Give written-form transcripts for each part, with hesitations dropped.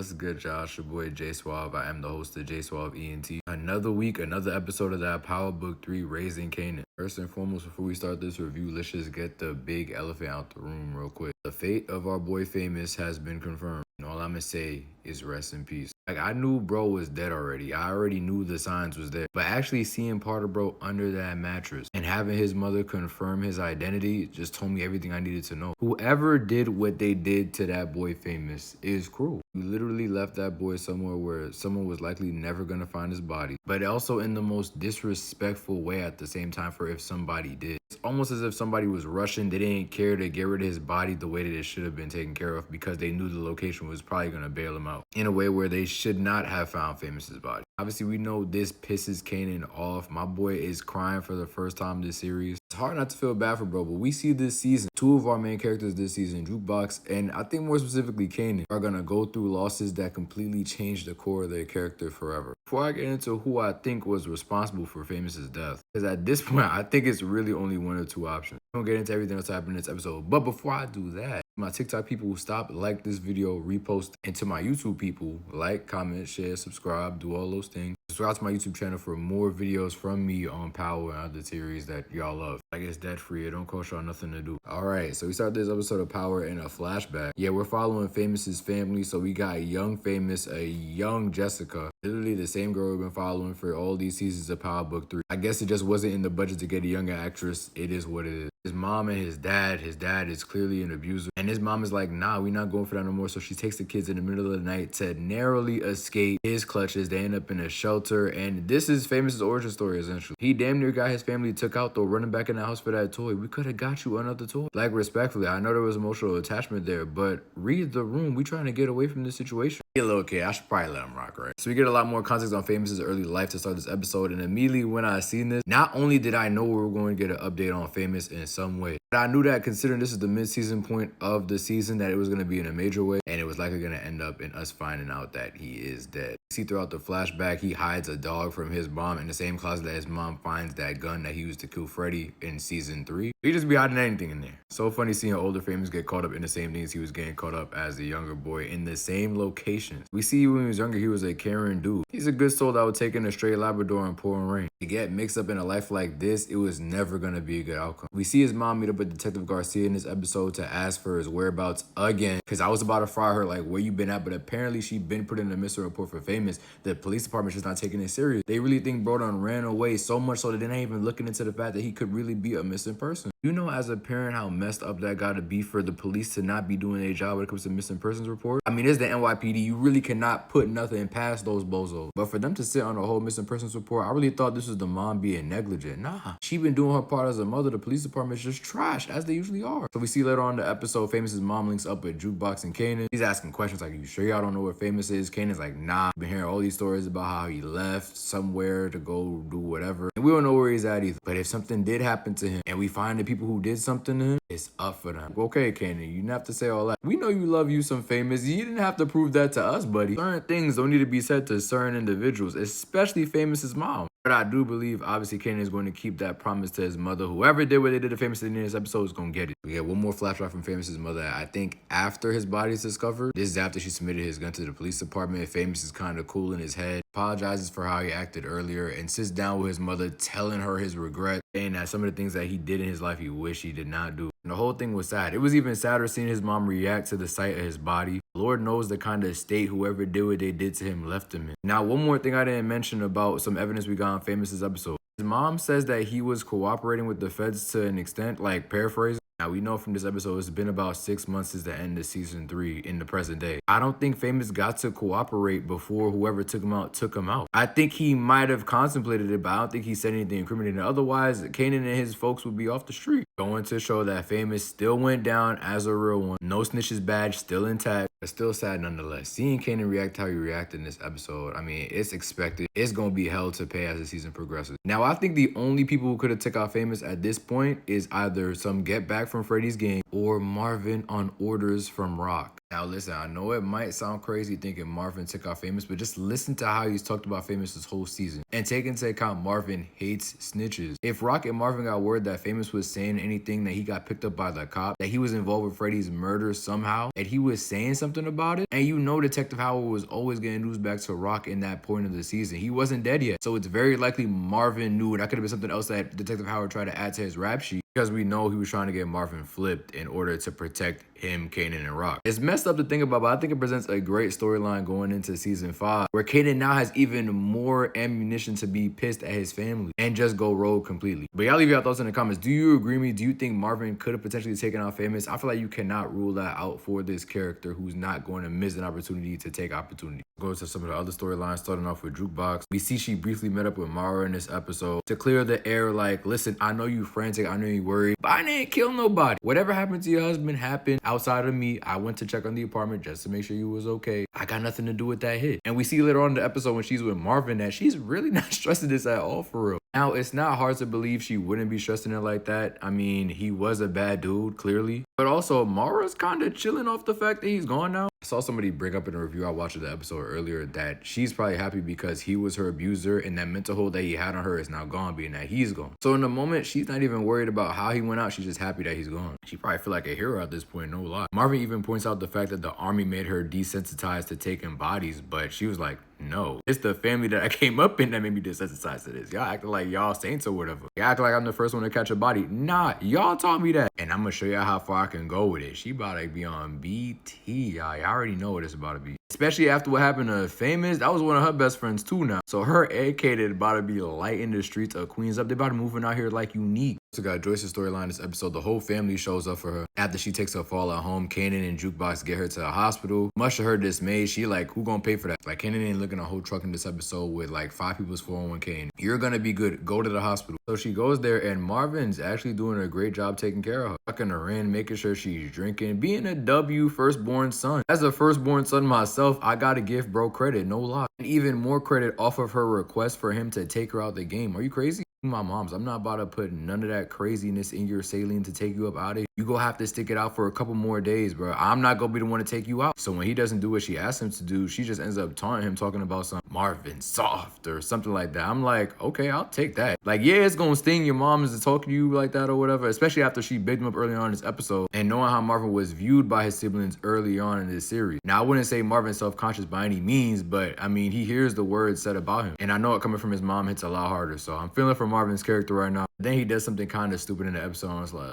What's good, Josh? Your boy J Suave. I am the host of J Suave ENT. Another week, another episode of that Power Book 3 Raising Kanan. First and foremost, before we start this review, let's just get the big elephant out the room real quick. The fate of our boy Famous has been confirmed. And all I'm gonna say is rest in peace. Like, I knew bro was dead already. I already knew the signs was there. But actually seeing part of bro under that mattress and having his mother confirm his identity just told me everything I needed to know. Whoever did what they did to that boy Famous is cruel. You literally left that boy somewhere where someone was likely never gonna find his body, but also in the most disrespectful way at the same time for if somebody did. It's almost as if somebody was rushing. They didn't care to get rid of his body the way that it should have been taken care of because they knew the location was probably gonna bail him out in a way where they should not have found Famous's body. Obviously, we know this pisses Kanan off. My boy is crying for the first time this series. It's hard not to feel bad for bro, but we see this season, two of our main characters this season, Jukebox, and I think more specifically Kanan, are gonna go through losses that completely change the core of their character forever. Before I get into who I think was responsible for Famous's death, because at this point, I think it's really only one or two options. I don't get into everything that's happened in this episode, but before I do that, my TikTok people, stop, like this video, repost, and to my YouTube people, like, comment, share, subscribe, do all those things. Subscribe to my YouTube channel for more videos from me on Power and other series that y'all love. Like, it's debt free. It don't cost y'all nothing to do. All right, so we start this episode of Power in a flashback. Yeah, we're following Famous's family. So we got young Famous, a young Jessica, literally the same girl we've been following for all these seasons of Power Book 3. I guess it just wasn't in the budget to get a younger actress. It is what it is. His mom and his dad is clearly an abuser. And his mom is like, nah, we're not going for that no more. So she takes the kids in the middle of the night to narrowly escape his clutches. They end up in a shelter. And this is Famous's origin story, essentially. He damn near got his family took out, though, running back in the house for that toy. We could have got you another toy. Like, respectfully, I know there was emotional attachment there, but read the room. We trying to get away from this situation. Hey, little kid, I should probably let him rock, right? So we get a lot more context on Famous's early life to start this episode. And immediately when I seen this, not only did I know we were going to get an update on Famous in some way, but I knew that considering this is the mid-season point of the season, that it was going to be in a major way, and it was likely going to end up in us finding out that he is dead. You see throughout the flashback, he hides a dog from his mom in the same closet that his mom finds that gun that he used to kill Freddy in season 3. He just be hiding anything in there. So funny seeing older Famous get caught up in the same things he was getting caught up as a younger boy in the same locations. We see when he was younger, he was a caring dude. He's a good soul that would take in a stray Labrador in pouring rain. To get mixed up in a life like this, it was never going to be a good outcome. We see his mom meet up with Detective Garcia in this episode to ask for his whereabouts again, because I was about to fry her like, where you been at? But apparently she been put in a missing report for Famous. The police department's just not taking it serious. They really think bro done ran away, so much so that they're not even looking into the fact that he could really be a missing person. You know, as a parent, how messed up that gotta be for the police to not be doing their job when it comes to missing persons report. I mean, it's the NYPD. You really cannot put nothing past those bozos. But for them to sit on a whole missing persons report, I really thought this was the mom being negligent. Nah, she been doing her part as a mother. The police department's just trash, as they usually are. So we see later on in the episode, Famous's mom links up with Jukebox and Kanan. He's asking questions like, you sure y'all don't know where Famous is? Kanan's like, nah. Been hearing all these stories about how he left somewhere to go do whatever. And we don't know where he's at either. But if something did happen to him and we find the people who did something to him, it's up for them. Okay, Kanan, you didn't have to say all that. We know you love you some Famous. You didn't have to prove that to us, buddy. Certain things don't need to be said to certain individuals, especially Famous's mom. But I do believe, obviously, Kanan is going to keep that promise to his mother. Whoever did what they did to Famous in this episode is going to get it. We get one more flashback from Famous's mother. I think after his body is discovered, this is after she submitted his gun to the police department. Famous is kind of cool in his head, apologizes for how he acted earlier, and sits down with his mother, telling her his regret, saying that some of the things that he did in his life he wished he did not do. And the whole thing was sad. It was even sadder seeing his mom react to the sight of his body. Lord knows the kind of state whoever did what they did to him left him in. Now, one more thing I didn't mention about some evidence we got on Famous's episode. His mom says that he was cooperating with the feds to an extent, like paraphrasing. Now, we know from this episode, it's been about 6 months since the end of season 3 in the present day. I don't think Famous got to cooperate before whoever took him out took him out. I think he might have contemplated it, but I don't think he said anything incriminating. Otherwise, Kanan and his folks would be off the street. Going to show that Famous still went down as a real one. No snitches badge still intact, but still sad nonetheless. Seeing Kanan react how he reacted in this episode, I mean, it's expected. It's going to be hell to pay as the season progresses. Now, I think the only people who could have took out Famous at this point is either some get back from Freddy's gang or Marvin on orders from Rock. Now listen, I know it might sound crazy thinking Marvin took out Famous, but just listen to how he's talked about Famous this whole season. And take into account Marvin hates snitches. If Rock and Marvin got word that Famous was saying anything, that he got picked up by the cop, that he was involved with Freddie's murder somehow, that he was saying something about it, and you know Detective Howard was always getting news back to Rock in that point of the season. He wasn't dead yet. So it's very likely Marvin knew, and that could have been something else that Detective Howard tried to add to his rap sheet, because we know he was trying to get Marvin flipped in order to protect him, Kanan, and Rock. It's messed up to think about, but I think it presents a great storyline going into season 5, where Kanan now has even more ammunition to be pissed at his family and just go rogue completely. But y'all leave your thoughts in the comments. Do you agree with me? Do you think Marvin could have potentially taken out Famous? I feel like you cannot rule that out for this character who's not going to miss an opportunity to take opportunity. Go to some of the other storylines, starting off with Jukebox. We see she briefly met up with Mara in this episode to clear the air, like, listen, I know you frantic, I know you worried, but I didn't kill nobody. Whatever happened to your husband happened outside of me. I went to check on the apartment just to make sure you was okay. I got nothing to do with that hit. And we see later on in the episode when she's with Marvin that she's really not stressing this at all, for real. Now, it's not hard to believe she wouldn't be stressing it like that. I mean, he was a bad dude, clearly. But also, Mara's kind of chilling off the fact that he's gone now. I saw somebody bring up in a review I watched of the episode earlier that she's probably happy because he was her abuser, and that mental hold that he had on her is now gone, being that he's gone. So in the moment, she's not even worried about how he went out. She's just happy that he's gone. She probably feel like a hero at this point, no lie. Marvin even points out the fact that the army made her desensitized to taking bodies, but she was like, no, it's the family that I came up in that made me desensitized to this. Y'all acting like y'all saints or whatever. Y'all act like I'm the first one to catch a body. Nah, y'all taught me that. And I'm gonna show y'all how far I can go with it. She about to be on BT, y'all. Y'all already know what it's about to be. Especially after what happened to Famous. That was one of her best friends too now. So her educated about to be lighting the streets of Queens up. They about to moving out here like Unique. So got Joyce's storyline this episode. The whole family shows up for her. After she takes her fall at home, Kanan and Jukebox get her to the hospital. Much to her dismay, she like, who gonna pay for that? Like, Kanan ain't looking a whole truck in this episode with like 5 people's 401k. And you're gonna be good. Go to the hospital. So she goes there, and Marvin's actually doing a great job taking care of her. Tucking her in, making sure she's drinking, being a W firstborn son. As a firstborn son myself, I gotta give bro credit, no lie. And even more credit off of her request for him to take her out the game. Are you crazy? My mom's, I'm not about to put none of that craziness in your saline to take you up out of here. You go have to stick it out for a couple more days, bro. I'm not gonna be the one to take you out. So when he doesn't do what she asked him to do, she just ends up taunting him, talking about some Marvin soft or something like that. I'm like, okay, I'll take that. Like, yeah, it's gonna sting your mom to talk to you like that or whatever, especially after she bigged him up early on in this episode and knowing how Marvin was viewed by his siblings early on in this series. Now, I wouldn't say Marvin's self-conscious by any means, but I mean, he hears the words said about him. And I know it coming from his mom hits a lot harder. So I'm feeling for Marvin's character right now. Then he does something kind of stupid in the episode, and it's like,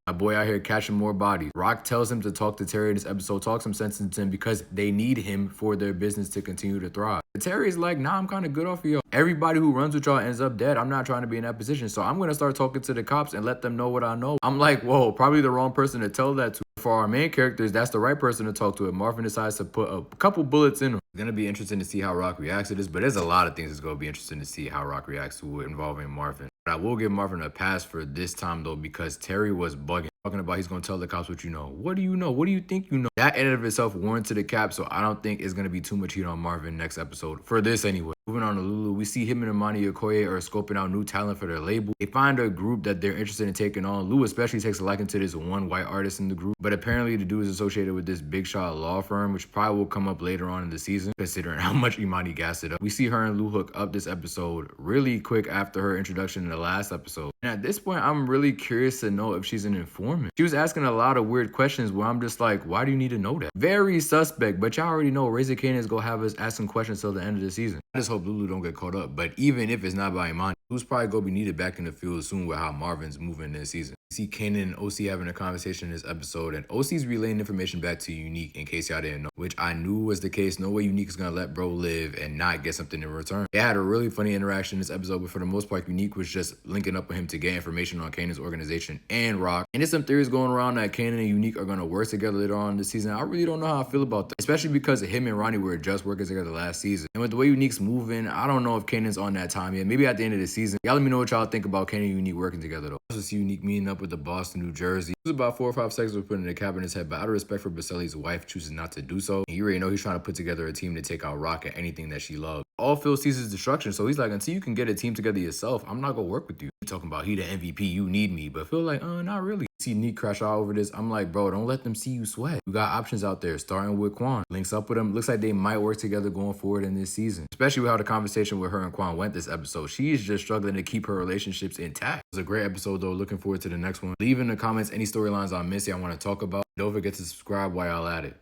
my boy out here catching more bodies. Rock tells him to talk to Terry in this episode, talk some sense into him because they need him for their business to continue to thrive. But Terry's like, nah, I'm kind of good off of y'all. Everybody who runs with y'all ends up dead. I'm not trying to be in that position, so I'm going to start talking to the cops and let them know what I know. I'm like, whoa, probably the wrong person to tell that to. For our main characters, that's the right person to talk to. If Marvin decides to put a couple bullets in him, it's gonna be interesting to see how Rock reacts to this, but there's a lot of things that's gonna be interesting to see how Rock reacts to it involving Marvin. But I will give Marvin a pass for this time though, because Terry was bugging. Talking about he's gonna tell the cops what you know. What do you know? What do you think you know? That in and of itself warranted a cap, so I don't think it's gonna be too much heat on Marvin next episode. For this anyway. Moving on to Lulu, we see him and Imani Okoye are scoping out new talent for their label. They find a group that they're interested in taking on. Lou especially takes a liking to this one white artist in the group, but apparently the dude is associated with this big shot law firm, which probably will come up later on in the season, considering how much Imani gassed it up. We see her and Lou hook up this episode really quick after her introduction in the last episode. And at this point, I'm really curious to know if she's an informant. She was asking a lot of weird questions where I'm just like, why do you need to know that? Very suspect, but y'all already know Raising Kanan is gonna have us asking questions till the end of the season. I just hope Lulu don't get caught up, but even if it's not by Imani, Lulu's probably gonna be needed back in the field soon with how Marvin's moving this season. We see Kanan and OC having a conversation in this episode, and OC's relaying information back to Unique in case y'all didn't know, which I knew was the case. No way Unique is gonna let bro live and not get something in return. They had a really funny interaction in this episode, but for the most part, Unique was just linking up with him to get information on Kanan's organization and Rock. And there's some theories going around that Kanan and Unique are gonna work together later on this season. I really don't know how I feel about that, especially because him and Ronnie were just working together last season. And with the way Unique's moving, I don't know if Kanan's on that time yet. Maybe at the end of the season. Y'all let me know what y'all think about Kanan and Unique working together though. I also see Unique meeting up with the boss in New Jersey. It was about 4 or 5 seconds of putting the cap in his head, but out of respect for Baselli's wife, chooses not to do so. And you already know he's trying to put together a team to take out Rock at anything that she loves. All Phil sees is destruction, so he's like, until you can get a team together yourself, I'm not gonna work with you. Talking about he the MVP, you need me. But I feel like, not really. See Neek crash out over this. I'm like, bro, don't let them see you sweat. You got options out there, starting with Quan. Links up with him. Looks like they might work together going forward in this season. Especially with how the conversation with her and Quan went this episode. She's just struggling to keep her relationships intact. It was a great episode though. Looking forward to the next one. Leave in the comments any storylines I missed y'all want to talk about. Don't forget to subscribe while y'all at it.